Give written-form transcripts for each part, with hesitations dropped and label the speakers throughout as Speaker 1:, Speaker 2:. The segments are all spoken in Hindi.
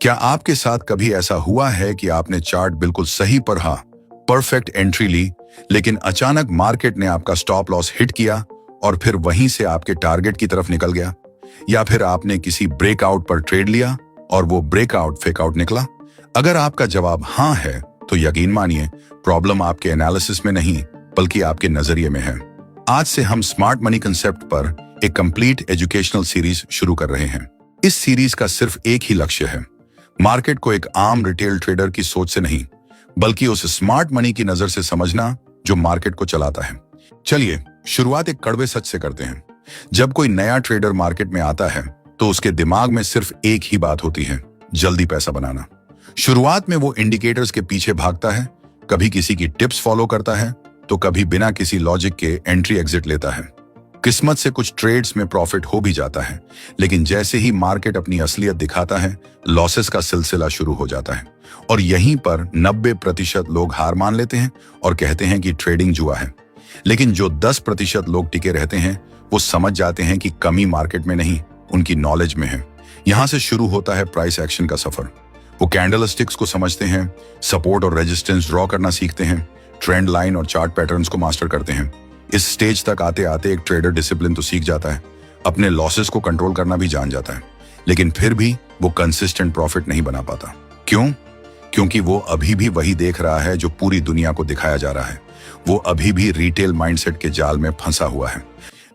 Speaker 1: क्या आपके साथ कभी ऐसा हुआ है कि आपने चार्ट बिल्कुल सही पढ़ा, परफेक्ट एंट्री ली, लेकिन अचानक मार्केट ने आपका स्टॉप लॉस हिट किया और फिर वहीं से आपके टारगेट की तरफ निकल गया? या फिर आपने किसी ब्रेकआउट पर ट्रेड लिया और वो ब्रेकआउट फेकआउट निकला? अगर आपका जवाब हाँ है तो यकीन मानिए, प्रॉब्लम आपके एनालिसिस में नहीं बल्कि आपके नजरिए में है। आज से हम स्मार्ट मनी कंसेप्ट पर एक कंप्लीट एजुकेशनल सीरीज शुरू कर रहे हैं। इस सीरीज का सिर्फ एक ही लक्ष्य है, मार्केट को एक आम रिटेल ट्रेडर की सोच से नहीं बल्कि उस स्मार्ट मनी की नजर से समझना जो मार्केट को चलाता है। चलिए शुरुआत एक कड़वे सच से करते हैं। जब कोई नया ट्रेडर मार्केट में आता है तो उसके दिमाग में सिर्फ एक ही बात होती है, जल्दी पैसा बनाना। शुरुआत में वो इंडिकेटर्स के पीछे भागता है, कभी किसी की टिप्स फॉलो करता है तो कभी बिना किसी लॉजिक के एंट्री एग्जिट लेता है। किस्मत से कुछ ट्रेड्स में प्रॉफिट हो भी जाता है, लेकिन जैसे ही मार्केट अपनी असलियत दिखाता है, लॉसेस का सिलसिला शुरू हो जाता है। और यहीं पर 90% लोग हार मान लेते हैं और कहते हैं कि ट्रेडिंग जुआ है। लेकिन जो 10% लोग टिके रहते हैं वो समझ जाते हैं कि कमी मार्केट में नहीं, उनकी नॉलेज में है। यहां से शुरू होता है प्राइस एक्शन का सफर। वो कैंडल स्टिक्स को समझते हैं, सपोर्ट और रेजिस्टेंस ड्रॉ करना सीखते हैं, ट्रेंड लाइन और चार्ट पैटर्न्स को मास्टर करते हैं। इस स्टेज तक आते आते एक ट्रेडर डिसिप्लिन तो सीख जाता है, अपने लॉसेस को कंट्रोल करना भी जान जाता है, लेकिन फिर भी वो कंसिस्टेंट प्रॉफिट नहीं बना पाता। क्यों? क्योंकि वो अभी भी वही देख रहा है जो पूरी दुनिया को दिखाया जा रहा है। वो अभी भी रिटेल माइंडसेट के जाल में फंसा हुआ है।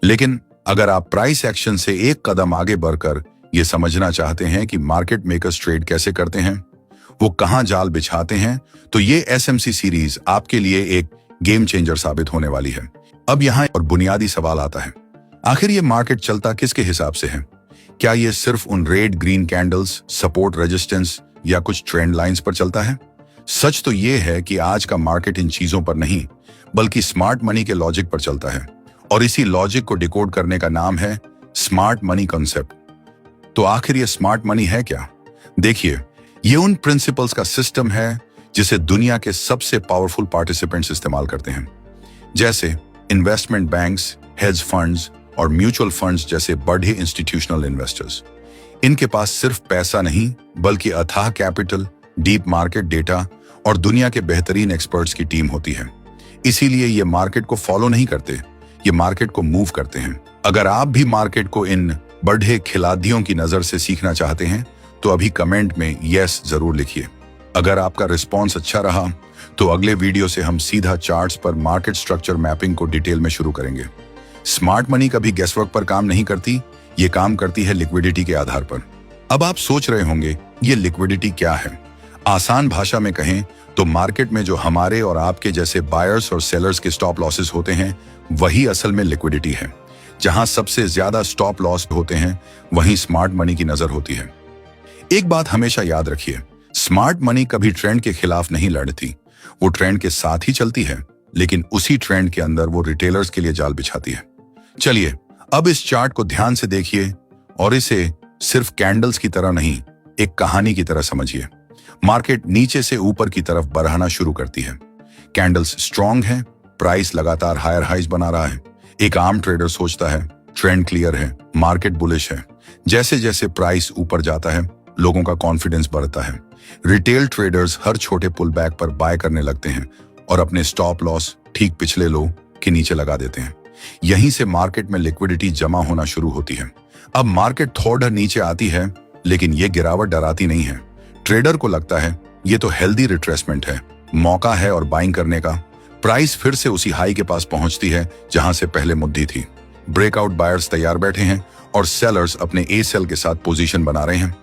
Speaker 1: लेकिन अगर आप प्राइस एक्शन से एक कदम आगे बढ़कर ये समझना चाहते हैं कि मार्केट मेकर्स ट्रेड कैसे करते हैं, वो कहां जाल बिछाते हैं, तो ये एसएमसी सीरीज आपके लिए एक गेम चेंजर साबित होने वाली है। अब यहाँ और बुनियादी सवाल आता है, आखिर ये मार्केट चलता किसके हिसाब से है? क्या ये सिर्फ उन red green candles, support, resistance या कुछ ट्रेंड लाइंस पर चलता है? सच तो ये है कि आज का मार्केट इन चीजों पर नहीं बल्कि स्मार्ट मनी के लॉजिक पर चलता है, और इसी लॉजिक को डिकोड करने का नाम है स्मार्ट मनी कॉन्सेप्ट। तो आखिर ये स्मार्ट मनी है क्या? देखिए, ये उन प्रिंसिपल्स का सिस्टम है जिसे दुनिया के सबसे पावरफुल पार्टिसिपेंट्स इस्तेमाल करते हैं, जैसे इन्वेस्टमेंट बैंक्स, हेज फंड्स और म्यूचुअल फंड्स जैसे बड़े इंस्टीट्यूशनल इन्वेस्टर्स। इनके पास सिर्फ पैसा नहीं बल्कि अथाह कैपिटल, डीप मार्केट डेटा और दुनिया के बेहतरीन एक्सपर्ट्स की टीम होती है। इसीलिए ये मार्केट को फॉलो नहीं करते, ये मार्केट को मूव करते हैं। अगर आप भी मार्केट को इन बड़े खिलाड़ियों की नजर से सीखना चाहते हैं तो अभी कमेंट में यस जरूर लिखिए। अगर आपका रिस्पॉन्स अच्छा रहा तो अगले वीडियो से हम सीधा चार्ट्स पर मार्केट स्ट्रक्चर मैपिंग को डिटेल में शुरू करेंगे। स्मार्ट मनी कभी गेसवर्क पर काम नहीं करती, ये काम करती है लिक्विडिटी के आधार पर। अब आप सोच रहे होंगे ये लिक्विडिटी क्या है? आसान भाषा में कहें तो मार्केट में जो हमारे और आपके जैसे बायर्स और सेलर्स के स्टॉप लॉसेस होते हैं वही असल में लिक्विडिटी है। जहां सबसे ज्यादा स्टॉप लॉस होते हैं वहीं स्मार्ट मनी की नजर होती है। एक बात हमेशा याद रखिए, स्मार्ट मनी कभी ट्रेंड के खिलाफ नहीं लड़ती, वो ट्रेंड के साथ ही चलती है, लेकिन उसी ट्रेंड के अंदर वो रिटेलर्स के लिए जाल बिछाती है। चलिए अब इस चार्ट को ध्यान से देखिए और इसे सिर्फ कैंडल्स की तरह नहीं, एक कहानी की तरह समझिए। मार्केट नीचे से ऊपर की तरफ बढ़ना शुरू करती है। कैंडल्स स्ट्रॉन्ग है, प्राइस लगातार हायर हाइज बना रहा है। एक आम ट्रेडर सोचता है ट्रेंड क्लियर है, मार्केट बुलिश है। जैसे जैसे प्राइस ऊपर जाता है लोगों का कॉन्फिडेंस बढ़ता है। रिटेल ट्रेडर्स हर छोटे पुल बैक पर बाय करने लगते हैं और अपने स्टॉप लॉस ठीक पिछले लो के नीचे लगा देते हैं। यहीं से मार्केट में लिक्विडिटी जमा होना शुरू होती है। अब मार्केट थोड़ा नीचे आती है, लेकिन ये गिरावट डराती नहीं है। ट्रेडर को लगता है ये तो हेल्दी रिट्रेसमेंट है, मौका है और बाइंग करने का। प्राइस फिर से उसी हाई के पास पहुंचती है जहां से पहले मुद्दी थी। ब्रेकआउट बायर्स तैयार बैठे हैं और सेलर्स अपने ए सेल के साथ पोजीशन बना रहे हैं।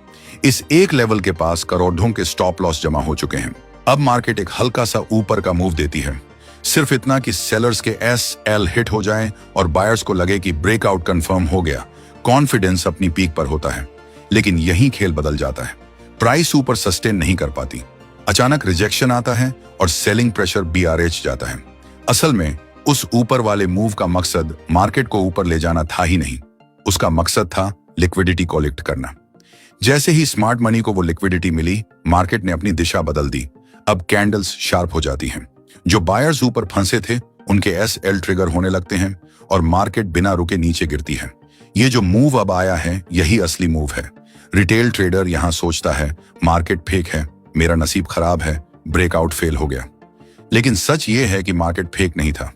Speaker 1: इस एक लेवल के पास करोड़ों के स्टॉप लॉस जमा हो चुके हैं। अब मार्केट एक हल्का सा ऊपर का मूव देती है, सिर्फ इतना कि सेलर्स के एस-एल हिट हो जाएं और बायर्स को लगे कि ब्रेकआउट कंफर्म हो गया। कॉन्फिडेंस अपनी पीक पर होता है, लेकिन यही खेल बदल जाता है। प्राइस ऊपर सस्टेन नहीं कर पाती, अचानक रिजेक्शन आता है और सेलिंग प्रेशर बीआरएच जाता है। असल में उस ऊपर वाले मूव का मकसद मार्केट को ऊपर ले जाना था ही नहीं, उसका मकसद था लिक्विडिटी कलेक्ट करना। जैसे ही स्मार्ट मनी को वो लिक्विडिटी मिली, मार्केट ने अपनी दिशा बदल दी। अब कैंडल्स शार्प हो जाती हैं। जो बायर्स ऊपर फंसे थे उनके एस-एल ट्रिगर होने लगते हैं और मार्केट बिना रुके नीचे गिरती है। ये जो मूव अब आया है यही असली मूव है। रिटेल ट्रेडर यहां सोचता है मार्केट फेक है, मेरा नसीब खराब है, ब्रेकआउट फेल हो गया। लेकिन सच ये है कि मार्केट फेक नहीं था।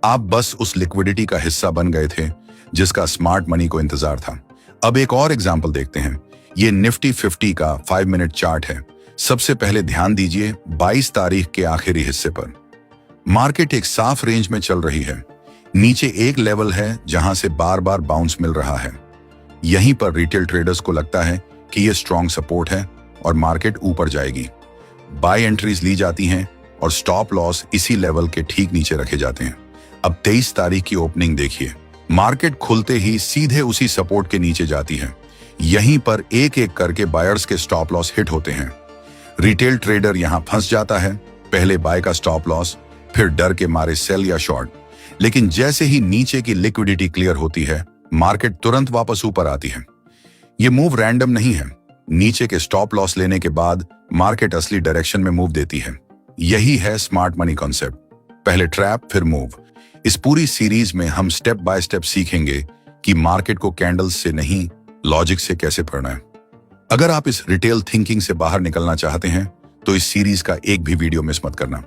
Speaker 1: आप बस उस लिक्विडिटी का हिस्सा बन गए थे जिसका स्मार्ट मनी को इंतजार था। अब एक और एग्जाम्पल देखते हैं। ये निफ्टी 50 का 5 मिनट चार्ट है। सबसे पहले ध्यान दीजिए 22 तारीख के आखिरी हिस्से पर। मार्केट एक साफ रेंज में चल रही है। नीचे एक लेवल है जहां से बार बार बाउंस मिल रहा है। यहीं पर रिटेल ट्रेडर्स को लगता है कि यह स्ट्रॉन्ग सपोर्ट है और मार्केट ऊपर जाएगी। बाय एंट्रीज ली जाती हैं और स्टॉप लॉस इसी लेवल के ठीक नीचे रखे जाते हैं। अब 23 तारीख की ओपनिंग देखिए। मार्केट खुलते ही सीधे उसी सपोर्ट के नीचे जाती है। यहीं पर एक एक करके बायर्स के स्टॉप लॉस हिट होते हैं। रिटेल ट्रेडर यहां फंस जाता है, पहले बाय का स्टॉप लॉस, फिर डर के मारे सेल या शॉर्ट। लेकिन जैसे ही नीचे की लिक्विडिटी क्लियर होती है, मार्केट तुरंत वापस ऊपर आती है। यह मूव रैंडम नहीं है। नीचे के स्टॉप लॉस लेने के बाद मार्केट असली डायरेक्शन में मूव देती है। यही है स्मार्ट मनी कॉन्सेप्ट, पहले ट्रैप फिर मूव। इस पूरी सीरीज में हम स्टेप बाय स्टेप सीखेंगे कि मार्केट को कैंडल्स से नहीं, लॉजिक से कैसे पढ़ना है। अगर आप इस रिटेल थिंकिंग से बाहर निकलना चाहते हैं तो इस सीरीज का एक भी वीडियो मिस मत करना।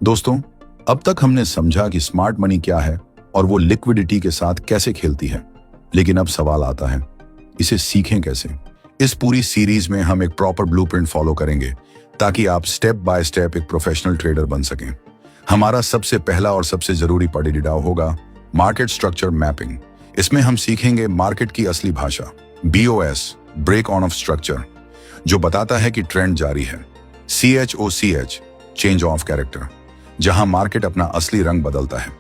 Speaker 1: दोस्तों, अब तक हमने समझा कि स्मार्ट मनी क्या है और वो लिक्विडिटी के साथ कैसे खेलती है। लेकिन अब सवाल आता है, इसे सीखें कैसे? इस पूरी सीरीज में हम एक प्रॉपर ब्लूप्रिंट फॉलो करेंगे ताकि आप स्टेप बाय स्टेप एक प्रोफेशनल ट्रेडर बन सकें। हमारा सबसे पहला और सबसे जरूरी पढ़ाई होगा मार्केट स्ट्रक्चर मैपिंग। इसमें हम सीखेंगे मार्केट की असली भाषा, BOS, break on of structure, जो बताता है कि ट्रेंड जारी है। CHOCH, चेंज ऑफ कैरेक्टर, जहां मार्केट अपना असली रंग बदलता है।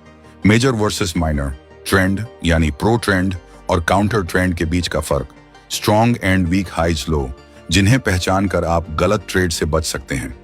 Speaker 1: मेजर वर्सेस माइनर, ट्रेंड यानी प्रो ट्रेंड और काउंटर ट्रेंड के बीच का फर्क। Strong and weak highs low, जिन्हें पहचान कर आप गलत ट्रेड से बच सकते हैं।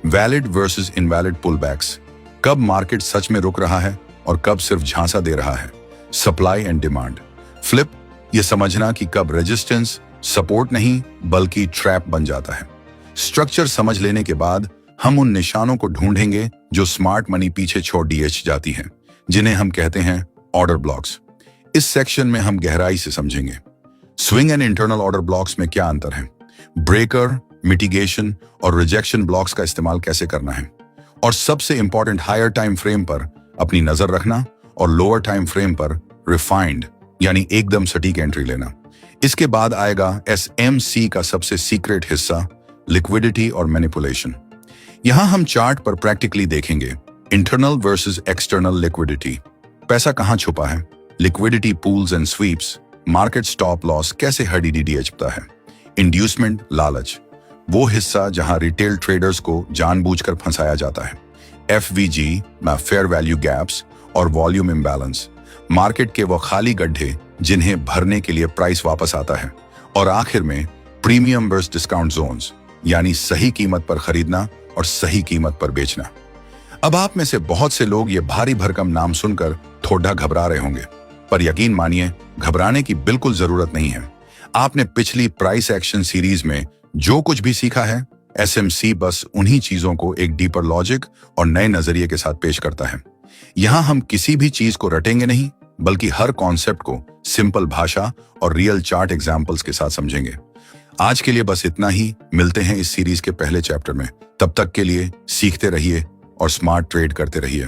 Speaker 1: वैलिड वर्सेस इनवैलिड पुलबैक्स, कब मार्केट सच में रुक रहा है और कब सिर्फ झांसा दे रहा है। Supply and demand. फ्लिप, यह समझना कि कब रेजिस्टेंस सपोर्ट नहीं बल्कि ट्रैप बन जाता है। स्ट्रक्चर समझ लेने के बाद हम उन निशानों को ढूंढेंगे जो स्मार्ट मनी पीछे छोड़ जाती है, जिन्हें हम कहते हैं ऑर्डर ब्लॉक्स। इस सेक्शन में हम गहराई से समझेंगे swing and internal order blocks में क्या अंतर है, ब्रेकर, मिटिगेशन और रिजेक्शन ब्लॉक्स का इस्तेमाल कैसे करना है, और सबसे इंपॉर्टेंट हायर टाइम फ्रेम पर अपनी नजर रखना और लोअर टाइम फ्रेम पर रिफाइंड यानी एकदम सटीक एंट्री लेना। इसके बाद आएगा SMC का सबसे सीक्रेट हिस्सा, लिक्विडिटी और मैनिपुलेशन। यहां हम चार्ट पर प्रैक्टिकली देखेंगे इंटरनल वर्सेस एक्सटर्नल लिक्विडिटी, पैसा कहां छुपा है, liquidity pools and sweeps, market stop loss कैसे हड़ता है, इंड्यूसमेंट, लालच, वो हिस्सा जहां रिटेल ट्रेडर्स को जानबूझकर फंसाया जाता है, FVG में फेयर वैल्यू गैप्स और वॉल्यूम इम्बैलेंस, मार्केट के वो खाली गड्ढे जिन्हें भरने के लिए प्राइस वापस आता है, और आखिर में प्रीमियम वर्सेस डिस्काउंट जोन्स, यानी सही कीमत पर खरीदना और सही कीमत पर बेचना। अब आप में से बहुत से लोग ये भारी भरकम नाम सुनकर थोड़ा घबरा रहे होंगे, पर यकीन मानिए घबराने की बिल्कुल जरूरत नहीं है। आपने पिछली प्राइस एक्शन सीरीज में जो कुछ भी सीखा है, SMC बस उन्हीं चीजों को एक डीपर लॉजिक और नए नजरिए के साथ पेश करता है। यहां हम किसी भी चीज को रटेंगे नहीं, बल्कि हर कॉन्सेप्ट को सिंपल भाषा और रियल चार्ट एग्जाम्पल्स के साथ समझेंगे। आज के लिए बस इतना ही। मिलते हैं इस सीरीज के पहले चैप्टर में। तब तक के लिए सीखते रहिए और स्मार्ट ट्रेड करते रहिए।